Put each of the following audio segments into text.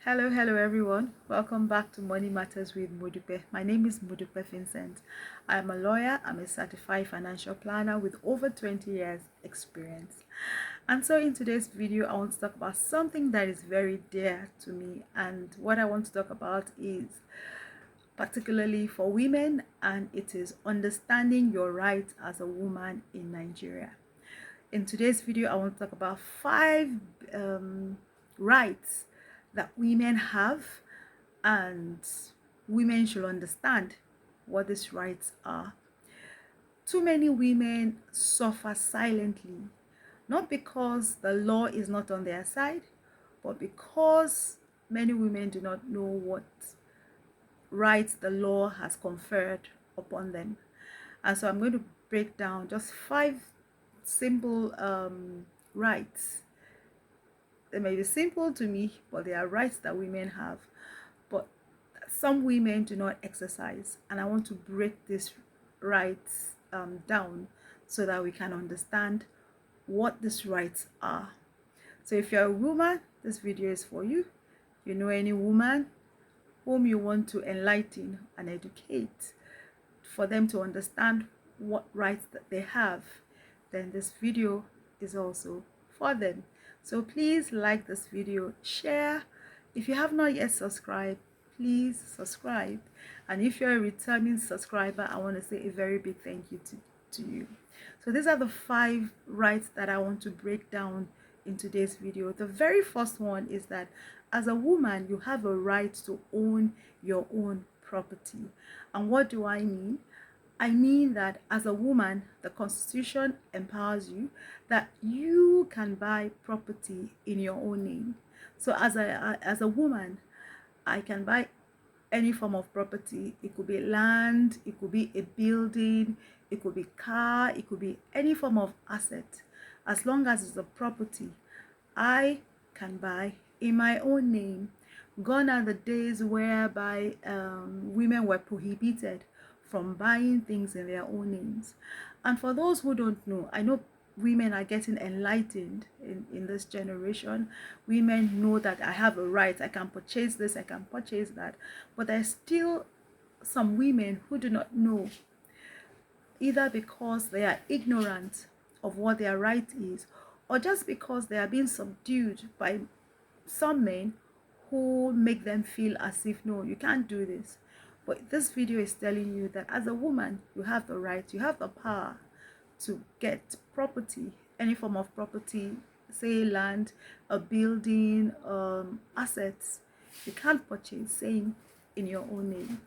Hello everyone. Welcome back to Money Matters with Modupe. My name is Modupe Vincent. I'm a lawyer. I'm a certified financial planner with over 20 years experience. And so in today's video, I want to talk about something that is very dear to me. And what I want to talk about is particularly for women, and it is understanding your rights as a woman in Nigeria. In today's video, I want to talk about five rights that women have, and women should understand what these rights are. Too many women suffer silently, not because the law is not on their side, but because many women do not know what rights the law has conferred upon them. And so I'm going to break down just five simple rights. They may be simple to me, but they are rights that women have, but some women do not exercise. And I want to break these rights down so that we can understand what these rights are. So if you're a woman, this video is for you. You know any woman whom you want to enlighten and educate for them to understand what rights that they have, then this video is also for them. So please like this video, share. If you have not yet subscribed, please subscribe. And if you're a returning subscriber, I want to say a very big thank you to you. So these are the five rights that I want to break down in today's video. The very first one is that as a woman, you have a right to own your own property. And what do I mean? I mean that as a woman, the Constitution empowers you that you can buy property in your own name. So as a woman, I can buy any form of property. It could be land, it could be a building, it could be car, it could be any form of asset. As long as it's a property, I can buy in my own name. Gone are the days whereby women were prohibited from buying things in their own names. And for those who don't know, I know women are getting enlightened in this generation. Women know that I have a right, I can purchase this, I can purchase that. But there's still some women who do not know, either because they are ignorant of what their right is, or just because they are being subdued by some men who make them feel as if, no, you can't do this. But this video is telling you that as a woman, you have the right, you have the power to get property, any form of property, say land, a building, assets. You can't purchase, saying in your own name.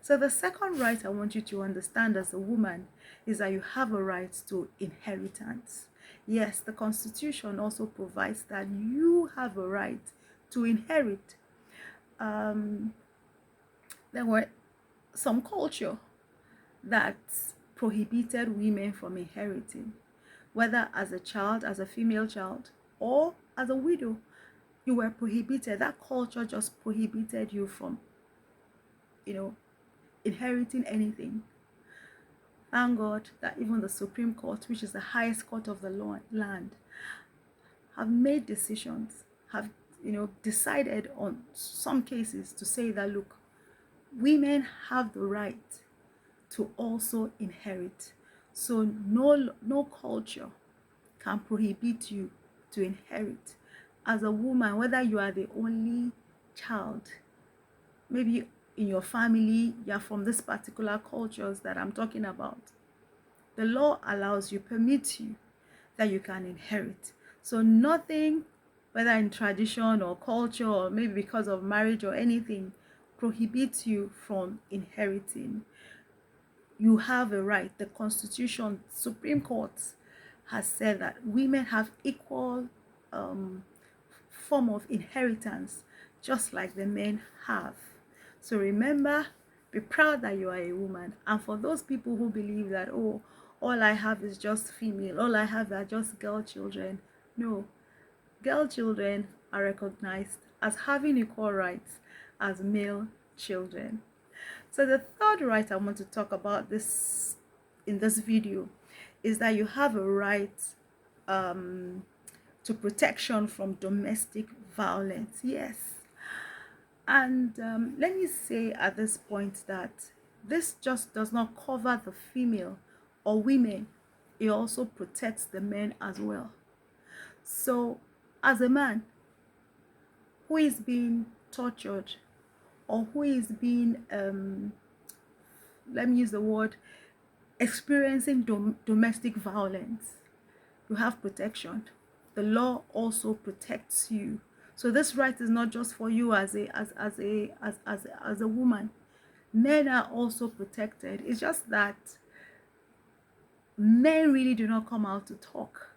So the second right I want you to understand as a woman is that you have a right to inheritance. Yes, the Constitution also provides that you have a right to inherit. There were some culture that prohibited women from inheriting, whether as a child, as a female child, or as a widow. You were prohibited. That culture just prohibited you from, inheriting anything. Thank God that even the Supreme Court, which is the highest court of the land, have made decisions, have decided on some cases to say that, look, women have the right to also inherit. So no culture can prohibit you to inherit. As a woman, whether you are the only child, maybe in your family, you're from this particular cultures that I'm talking about, the law allows you, permits you that you can inherit. So nothing, whether in tradition or culture or maybe because of marriage or anything, prohibits you from inheriting. You have a right. The Constitution, Supreme Court has said that women have equal form of inheritance, just like the men have. So remember, be proud that you are a woman. And for those people who believe that, oh, all I have is just female, all I have are just girl children, no, girl children are recognized as having equal rights as male children. So the third right I want to talk about this in this video is that you have a right to protection from domestic violence. Yes, And let me say at this point that this just does not cover the female or women, it also protects the men as well. So, as a man who is being tortured or who is being, let me use the word, experiencing domestic violence, you have protection. The law also protects you. So this right is not just for you as a woman. Men are also protected. It's just that men really do not come out to talk.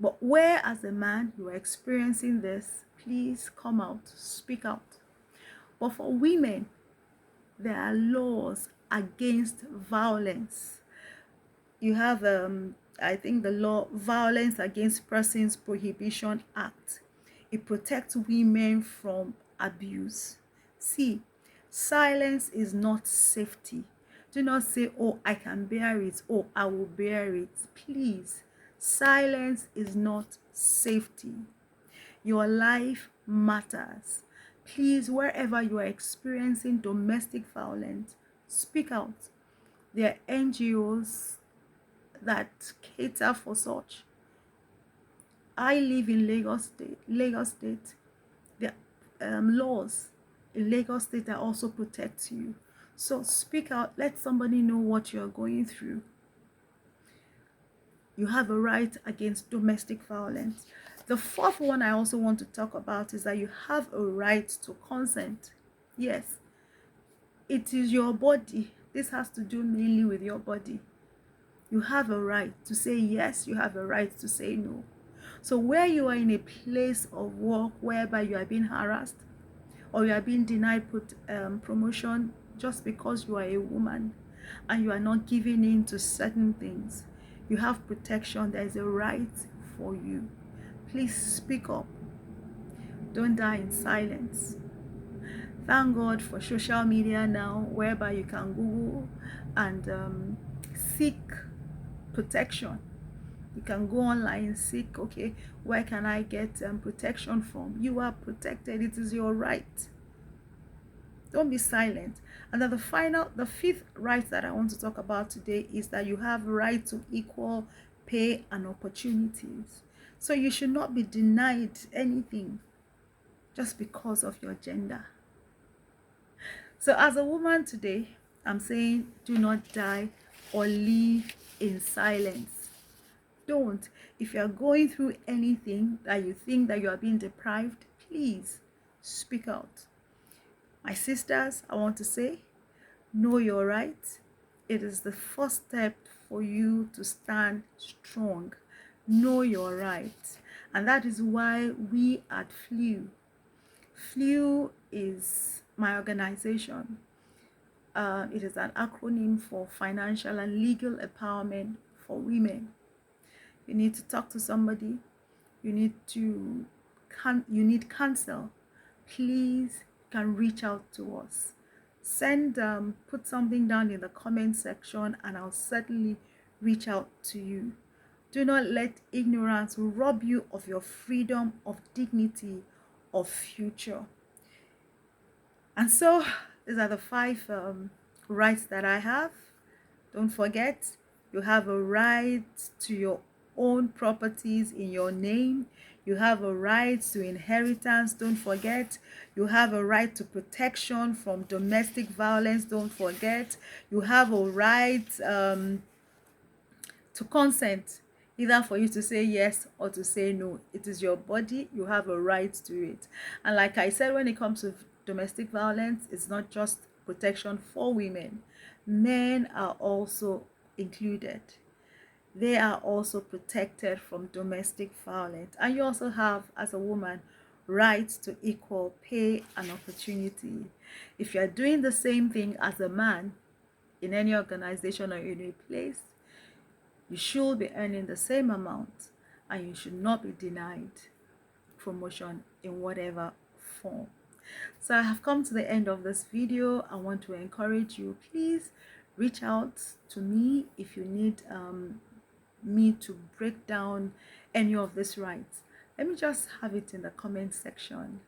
But where as a man you are experiencing this, please come out, speak out. But for women, there are laws against violence. You have I think the law Violence Against Persons Prohibition Act. It protects women from abuse. See, silence is not safety. Do not say, oh, I can bear it, oh, I will bear it. Please, silence is not safety. Your life matters. Please, wherever you are experiencing domestic violence, speak out. There are NGOs that cater for such. I live in Lagos State. The laws in Lagos State that also protect you. So speak out. Let somebody know what you are going through. You have a right against domestic violence. The fourth one I also want to talk about is that you have a right to consent. Yes, it is your body. This has to do mainly with your body. You have a right to say yes, you have a right to say no. So where you are in a place of work whereby you are being harassed or you are being denied promotion just because you are a woman and you are not giving in to certain things, you have protection. There is a right for you. Please speak up. Don't die in silence. Thank God for social media now, whereby you can Google and seek protection. You can go online and seek, okay, where can I get protection from? You are protected. It is your right. Don't be silent. And then the fifth right that I want to talk about today is that you have right to equal pay and opportunities. So you should not be denied anything just because of your gender. So as a woman today, I'm saying do not die or live in silence. Don't. If you are going through anything that you think that you are being deprived, please speak out. My sisters, I want to say, know your right. It is the first step for you to stand strong. Know your right. And that is why we at FLEW is my organization. It is an acronym for Financial and Legal Empowerment for Women. You need to talk to somebody. You need counsel. Please can reach out to us. Put something down in the comment section and I'll certainly reach out to you. Do not let ignorance rob you of your freedom, of dignity, of future. And so these are the 5 rights that I have. Don't forget, you have a right to your own properties in your name. You have a right to inheritance. Don't forget. You have a right to protection from domestic violence. Don't forget. You have a right to consent, either for you to say yes or to say no. It is your body. You have a right to it. And like I said, when it comes to domestic violence, it's not just protection for women. Men are also included. They are also protected from domestic violence. And you also have, as a woman, rights to equal pay and opportunity. If you are doing the same thing as a man in any organization or in a place, you should be earning the same amount and you should not be denied promotion in whatever form. So I have come to the end of this video. I want to encourage you, please reach out to me if you need me to break down any of these rights. Let me just have it in the comment section.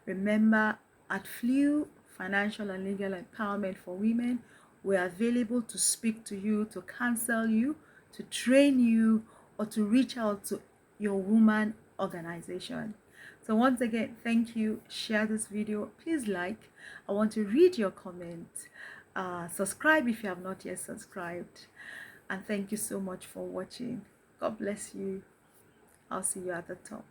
Remember, at FLEW, Financial and Legal Empowerment for Women, we're available to speak to you, to counsel you, to train you, or to reach out to your woman organization. So once again, thank you. Share this video. Please like. I want to read your comment. Subscribe if you have not yet subscribed. And thank you so much for watching. God bless you. I'll see you at the top.